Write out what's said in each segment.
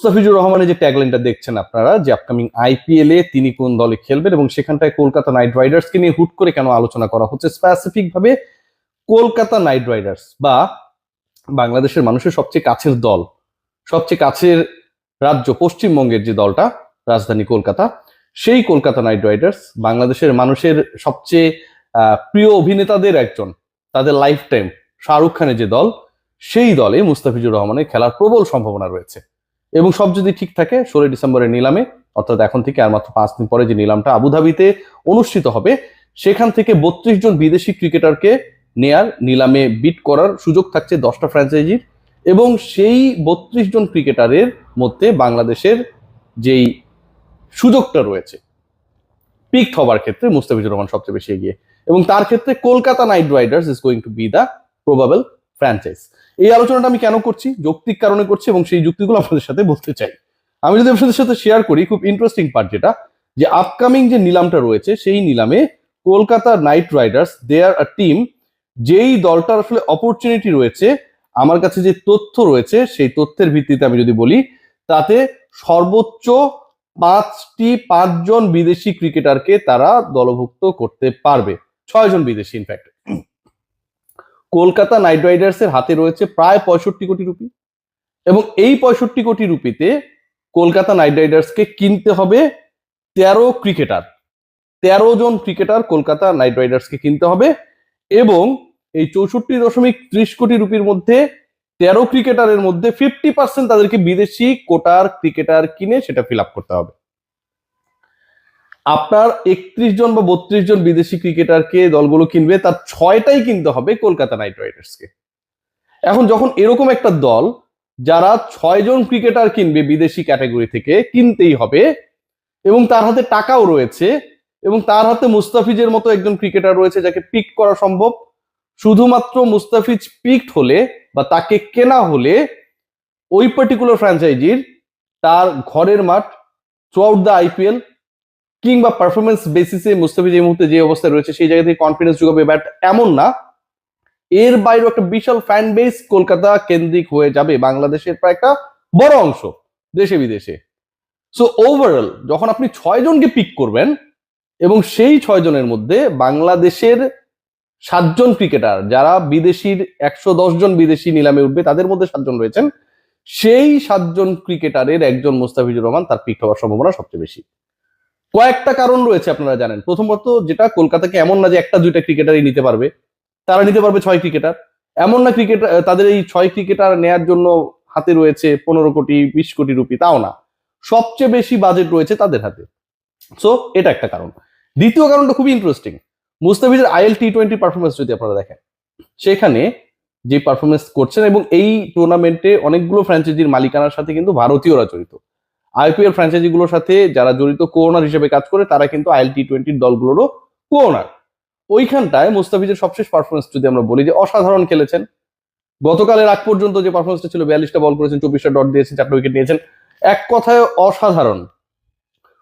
মুস্তাফিজুর রহমানের যে ট্যাগলাইনটা দেখছেন আপনারা, যে আপকামিং আইপিএল এ তিনি কোন দলে খেলবেন এবং সেখানটায় কলকাতা নাইট রাইডার্সকে নিয়ে হুট করে কেন আলোচনা করা হচ্ছে, স্পেসিফিক ভাবে কলকাতা নাইট রাইডার্স বা বাংলাদেশের মানুষের সবচেয়ে কাছের দল, সবচেয়ে কাছের রাজ্য পশ্চিমবঙ্গের যে দলটা, রাজধানী কলকাতা, সেই কলকাতা নাইট রাইডার্স বাংলাদেশের মানুষের সবচেয়ে প্রিয় অভিনেতাদের একজন, তাদের লাইফ টাইম শাহরুখ খানের যে দল, সেই দলে মুস্তাফিজুর রহমানের খেলার প্রবল সম্ভাবনা রয়েছে। এবং সব যদি ঠিক থাকে 16 ডিসেম্বরের নিলামে, অর্থাৎ এখন থেকে আর মাত্র 5 দিন পরে যে নিলামটা আবুধাবিতে অনুষ্ঠিত হবে, সেখান থেকে 32 জন বিদেশি ক্রিকেটারকে নেয়ার, নিলামে বিট করার সুযোগ থাকছে 10টা ফ্র্যাঞ্চাইজির। এবং সেই 32 জন ক্রিকেটারের মধ্যে বাংলাদেশের যেই সুযোগটা রয়েছে পিকড হবার ক্ষেত্রে মুস্তাফিজুর রহমান সবচেয়ে বেশি এগিয়ে, এবং তার ক্ষেত্রে Kolkata knight Riders is going to B the probable franchise. এই আলোচনাটা আমি কেন করছি, যৌক্তিক কারণে করছি, এবং সেই যুক্তিগুলো আপনাদের সাথে বলতে চাই। আমি যদি আপনাদের সাথে শেয়ার করি, খুব ইন্টারেস্টিং পার্ট যেটা, যে আপকামিং যে নিলামটা রয়েছে, সেই নিলামে কলকাতা নাইট রাইডার্স দে আর আ টিম, যেই দলটার আসলে অপরচুনিটি রয়েছে, আমার কাছে যে তথ্য রয়েছে সেই তথ্যের ভিত্তিতে আমি যদি বলি, তাতে সর্বোচ্চ 5জন বিদেশি ক্রিকেটারকে তারা দলভুক্ত করতে পারবে, 6 জন বিদেশি ইনফ্যাক্ট। কলকাতা নাইট রাইডার্স এর হাতে রয়েছে প্রায় 65 কোটি রুপি, এবং এই 65 কোটি রুপিতে কলকাতা নাইট রাইডার্সকে কিনতে হবে 13 ক্রিকেটার, 13 জন ক্রিকেটার কলকাতা নাইট রাইডার্সকে কিনতে হবে। এবং এই 64.30 কোটি রুপির মধ্যে 13 ক্রিকেটারের মধ্যে 50% তাদেরকে বিদেশি কোটার ক্রিকেটার কিনে সেটা ফিল আপ করতে হবে। আপনার 31 জন বা 32 জন বিদেশি ক্রিকেটারকে দলগুলো কিনবে, তার 6টাই কিনতে হবে কলকাতা নাইট রাইডার্সকে। এখন যখন এরকম একটা দল যারা 6 জন ক্রিকেটার কিনবে বিদেশি ক্যাটাগরি থেকে, কিনতেই হবে, এবং তার হাতে টাকাও রয়েছে, এবং তার হাতে মুস্তাফিজের মতো একজন ক্রিকেটার রয়েছে যাকে পিক করা সম্ভব, শুধুমাত্র মুস্তাফিজ পিকড হলে বা তাকে কেনা হলে ওই পার্টিকুলার ফ্র্যাঞ্চাইজির তার ঘরের মাঠ থ্রু আউট দ্য আইপিএল কিংবা পারফরমেন্স বেসিসে মুস্তাফিজ এই মুহূর্তে যে অবস্থায় রয়েছে সেই জায়গা থেকে কনফিডেন্স যোগাবে, বাট এমন না। এর বাইরেও একটা বিশাল ফ্যান বেস কলকাতা কেন্দ্রিক হয়ে যাবে, বাংলাদেশের প্রায় একটা বড় অংশ দেশে বিদেশে। সো ওভারঅল যখন আপনি 6 জনকে পিক করবেন, এবং সেই 6 জনের মধ্যে বাংলাদেশের 7 জন ক্রিকেটার, যারা বিদেশির 110 জন বিদেশি নিলামে উঠবে তাদের মধ্যে 7 জন রয়েছেন, সেই 7 জন ক্রিকেটারের একজন মুস্তাফিজুর রহমান, তার পিক হওয়ার সম্ভাবনা সবচেয়ে বেশি। কয়েকটা কারণ রয়েছে আপনারা জানেন। প্রথমত, যেটা কলকাতাকে এমন না যে 1-2টা ক্রিকেটারই নিতে পারবে, তারা নিতে পারবে 6 ক্রিকেটার। এমন না ক্রিকেটার তাদের এই 6 ক্রিকেটার নেয়ার জন্য হাতে রয়েছে 15 কোটি 20 কোটি রুপি, তাও না, সবচেয়ে বেশি বাজেট রয়েছে তাদের হাতে। সো এটা একটা কারণ। দ্বিতীয় কারণটা খুবই ইন্টারেস্টিং। মুস্তাফিজের আইএল টি20 পারফরমেন্স যদি আপনারা দেখেন, সেখানে যে পারফরমেন্স করছেন, এবং এই টুর্নামেন্টে অনেকগুলো ফ্র্যাঞ্চাইজির মালিকানার সাথে কিন্তু ভারতীয়রা জড়িত। আইপিএল ফ্র্যাঞ্চাইজিগুলোর সাথে যারা জড়িত কোওনার হিসেবে কাজ করে, তারা কিন্তু আইএল টি20 দলগুলোরও কোওনার। ওইখানটায় মুস্তাফিজের সবশেষ পারফরমেন্স যদি আমরা বলি, যে অসাধারণ খেলেছেন। গতকালের আগ পর্যন্ত যে পারফরমেন্সটা ছিল, 42টা বল করেছেন, 24টা ডট দিয়েছেন, 4টা উইকেট নিয়েছেন, এক কথায় অসাধারণ।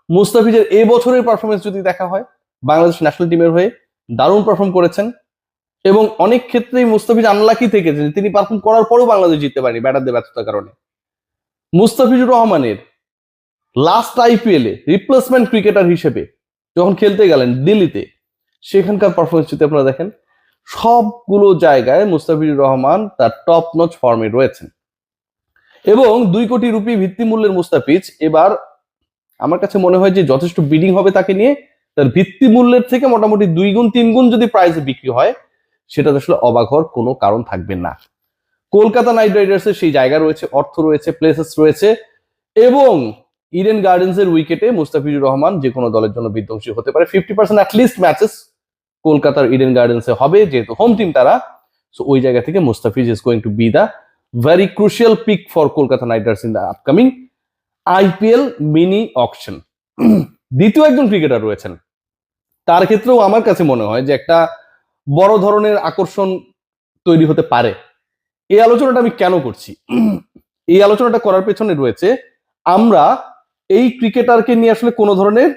মুস্তাফিজের এই বছরের পারফরমেন্স যদি দেখা হয়, বাংলাদেশ ন্যাশনাল টিমের হয়ে দারুণ পারফর্ম করেছেন, এবং অনেক ক্ষেত্রেই মুস্তাফিজ আনলাকি থেকেছেন, তিনি পারফর্ম করার পরেও বাংলাদেশ জিততে পারেনি ব্যাটারদের ব্যর্থতার কারণে। মুস্তাফিজুর রহমানের লাস্ট আইপিএল এ রিপ্লেসমেন্ট ক্রিকেটার হিসেবে যখন খেলতে গেলেন দিল্লিতে, সেখানকার পারফরমেন্স যদি আপনারা দেখেন, সবগুলো জায়গায় মুস্তাফিজুর রহমান তার টপ নচ ফর্মে রয়েছেন। এবং 2 কোটি রুপি ভিত্তি মূল্যের মুস্তাফিজ এবার আমার কাছে মনে হয় যে যথেষ্ট বিডিং হবে তাকে নিয়ে। তার ভিত্তি মূল্যের থেকে মোটামুটি 2 গুণ 3 গুণ যদি প্রাইসে বিক্রি হয়, সেটা আসলে অবাক হওয়ার কোনো কারণ থাকবে না। কলকাতা নাইট রাইডার্সের সেই জায়গা রয়েছে, অর্থ রয়েছে, প্লেসেস রয়েছে, এবং ইডেন গার্ডেন্স এর উইকেটে মুস্তাফিজুর রহমান যে কোনো দলের জন্য বিধ্বংসী হতে পারে। 50% অ্যাটলিস্ট ম্যাচেস কলকাতার ইডেন গার্ডেন্সে হবে, যেহেতু হোম টিম তারা। সো ওই জায়গা থেকে Mustafiz is going to B the very crucial pick for Kolkata knight Riders in the upcoming IPL mini auction. দ্বিতীয় একজন ক্রিকেটার রয়েছেন, তার ক্ষেত্রেও আমার কাছে মনে হয় যে একটা বড় ধরনের আকর্ষণ তৈরি হতে পারে। এই আলোচনাটা আমি কেন করছি? এই আলোচনাটা করার পেছনে রয়েছে, আমরা এই ক্রিকেটারকে নিয়ে আসলে কোনো ধরনের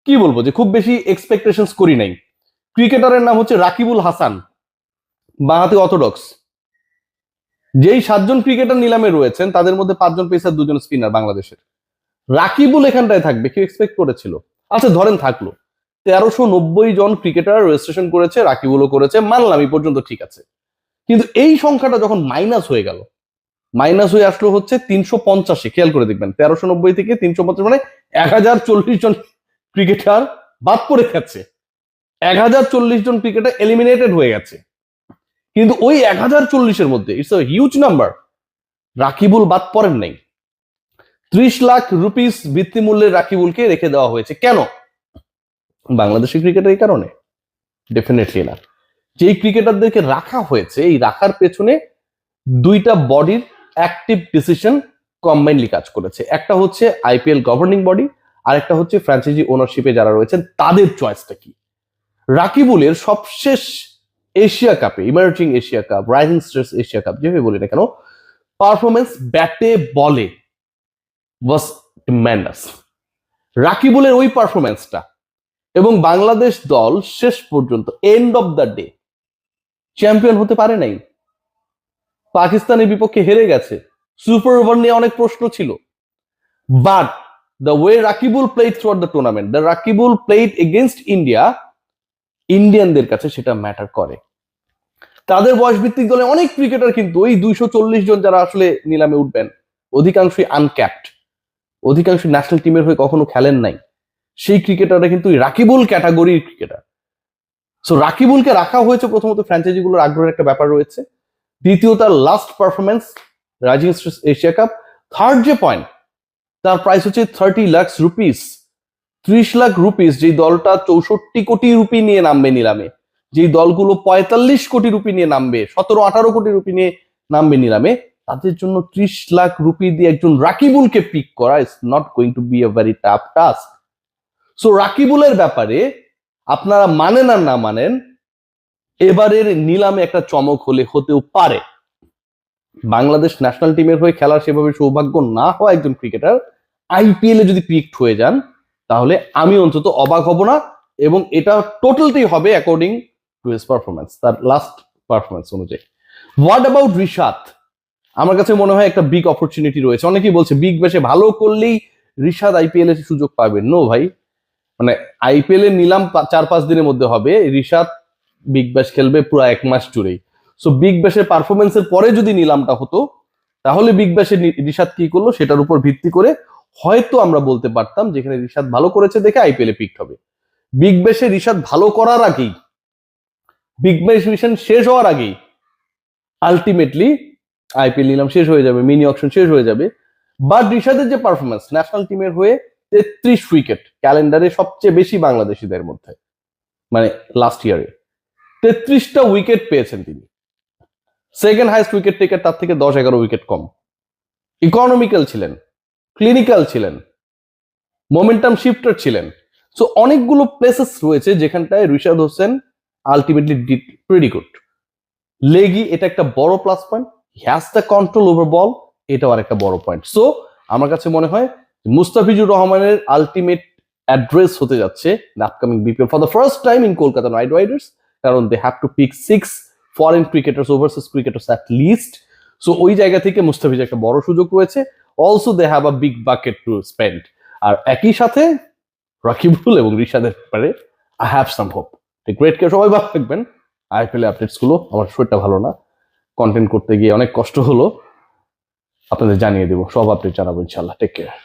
কি বলবো যে খুব বেশি এক্সপেকটেশনস করি নাই। ক্রিকেটারের নাম হচ্ছে রাকিবুল হাসান, বাঁহাতি অর্থোডক্স। যেই 7জন ক্রিকেটার নিলামে রয়েছেন তাদের মধ্যে 5জন পেসার, 2জন স্পিনার বাংলাদেশের। রাকিবুল এখানটায় থাকবে, কেউ এক্সপেক্ট করেছিল? আচ্ছা ধরেন থাকলো, 1390 জন ক্রিকেটার রেজিস্ট্রেশন করেছে, রাকিবুলও করেছে, মানলাম এই পর্যন্ত ঠিক আছে। কিন্তু এই সংখ্যাটা যখন মাইনাস হয়ে গেল, মাইনাস হয়ে আসলো হচ্ছে 350, খেয়াল করে দেখবেন 1390 থেকে 350 মানে 1040 জন ক্রিকেটার বাদ পড়ে গেছে, 1040 জন ক্রিকেটার এলিমিনেটেড হয়ে গেছে। কিন্তু ওই 1040-এর মধ্যে it's a huge number, Rakibul বাদ পড়েন নাই। 30 লাখ রুপিস ভিত্তিমূল্যের রাকিবুলকে রেখে দেওয়া হয়েছে। কেন? বাংলাদেশের ক্রিকেটের এই কারণে? ডেফিনেটলি না। যেই ক্রিকেটারদেরকে রাখা হয়েছে, এই রাখার পেছনে দুইটা বডির অ্যাক্টিভ ডিসিশন কম্বাইনলি কাজ করেছে। একটা হচ্ছে আইপিএল গভর্নিং বডি, আর একটা হচ্ছে ফ্র্যাঞ্চাইজি ওনারশিপে যারা রয়েছেন তাদের চয়েসটা কি। রাকিবুলের সবশেষ এশিয়া কাপে, emerging Asia cup, rising stars Asia cup, যেভাবে বলি না কেন, পারফরমেন্স ব্যাটে বলে ওয়াজ ট্রিমেন্ডাস। রাকিবুলের ওই পারফরমেন্সটা এবং বাংলাদেশ দল শেষ পর্যন্ত end of the day champion হতে পারে নাই, পাকিস্তানের বিপক্ষে হেরে গেছে। সুপার ওভার নিয়ে অনেক প্রশ্ন ছিল, but the way Rakibul played throughout the tournament, the Rakibul played against India, ইন্ডিয়ানদের কাছে সেটা ম্যাটার করে। তাদের বয়স ভিত্তিক দলে অনেক ক্রিকেটার কিন্তু ওই 240 জন যারা আসলে নিলামে উঠবেন, অধিকাংশই আনক্যাপড, অধিকাংশ ন্যাশনাল টিমের হয়ে কখনো খেলেন নাই। সেই ক্রিকেটাররা কিন্তু রাকিবুল ক্যাটাগরির ক্রিকেটার। সো রাকিবুলকে রাখা হয়েছে প্রথমত ফ্র্যাঞ্চাইজি গুলোর আগ্রহের একটা ব্যাপার রয়েছে, দ্বিতীয় তার last performance rising stars Asia cup, third যে পয়েন্ট তার প্রাইস হচ্ছে 30 লাখ রুপিস। 30 লাখ রুপিস, যেই দলটা 64 কোটি রুপি নিয়ে নামবে নিলামে, যেই দলগুলো 45 কোটি রুপি নিয়ে নামবে, 17-18 কোটি রুপি নিয়ে নামবে নিলামে, তাদের জন্য 30 লাখ রুপি দিয়ে একজন রাকিবুলকে পিক করা is not going to be a very tough task. So রাকিবুলের ব্যাপারে আপনারা মানেন আর না মানেন, এবারের নিলামে একটা চমক হতেও পারে। বাংলাদেশ ন্যাশনাল টিমের হয়ে খেলার সেভাবে সৌভাগ্য না হওয়া একজন ক্রিকেটার আইপিএল এ যদি পিকড হয়ে যান, তাহলে আমি অন্তত অবাক হব না, এবং এটা টোটালটাই হবে অ্যাকর্ডিং টু হিজ পারফরমেন্স, তার লাস্ট পারফরমেন্স অনুযায়ী। What about Rishad? আমার কাছে মনে হয় একটা বিগ অপরচুনিটি রয়েছে। অনেকেই বলছে বিগ ব্যাশে ভালো করলেই রিশাদ আইপিএল এর সুযোগ পাবে। নো ভাই, মানে আইপিএল এর নিলাম 4-5 দিনের মধ্যে হবে, রিশাদ বিগ ব্যাশ খেলবে পুরো 1 মাস জুড়েই। সো বিগ ব্যাশের পারফরমেন্সের পরে যদি নিলামটা হতো, তাহলে বিগ ব্যাশে রিশাদ কি করলো সেটার উপর ভিত্তি করে হয়তো আমরা বলতে পারতাম যেখানে রিশাদ ভালো করেছে দেখে আইপিএল এ পিকড হবে। বিগ ব্যাশে রিশাদ ভালো করার আগেই, বিগ ব্যাশ মিশন শেষ হওয়ার আগেই আলটিমেটলি আইপিএল নিলাম শেষ হয়ে যাবে, মিনি অকশন শেষ হয়ে যাবে। বাট রিশাদের যে পারফরমেন্স ন্যাশনাল টিমের হয়ে 33 উইকেট, ক্যালেন্ডারে সবচেয়ে বেশি বাংলাদেশিদের মধ্যে, মানে লাস্ট ইয়ারে 33টা উইকেট পেয়েছেন তিনি। সেকেন্ড হাইস্ট উইকেট টেকার তার থেকে 10-11 উইকেট কম। ইকোনমিক্যাল ছিলেন, ক্লিনিক্যাল ছিলেন, মোমেন্টাম শিফটার ছিলেন। সো অনেকগুলো প্লেসেস রয়েছে যেখানটায় Rishad Hossain ultimately did pretty good. Leggie এটা একটা বড় plus point, has the control over ball, এটাও আর একটা বড় পয়েন্ট। সো আমার কাছে মনে হয় মুস্তাফিজুর রহমানের আলটিমেট অ্যাড্রেস হতে যাচ্ছে upcoming BPL for the first time in Kolkata knight riders, কারণ they have to pick 6 foreign cricketers, overseas cricketers at least so জায়গা থেকে মুস্তাফিজ একটা বড় সুযোগ রয়েছে। Also they have a big bucket to spend. আর একই সাথে রাকিবুল এবং রিশাদের ব্যাপারে I have some hope. Great care, সবাই ভালো থাকবেন। আইপিএল আপডেটস গুলো, আমার শরীরটা ভালো না, কন্টেন্ট করতে গিয়ে অনেক কষ্ট হলো, আপনাদের জানিয়ে দেবো, সব আপডেট জানাবো ইনশাল্লাহ। Take care.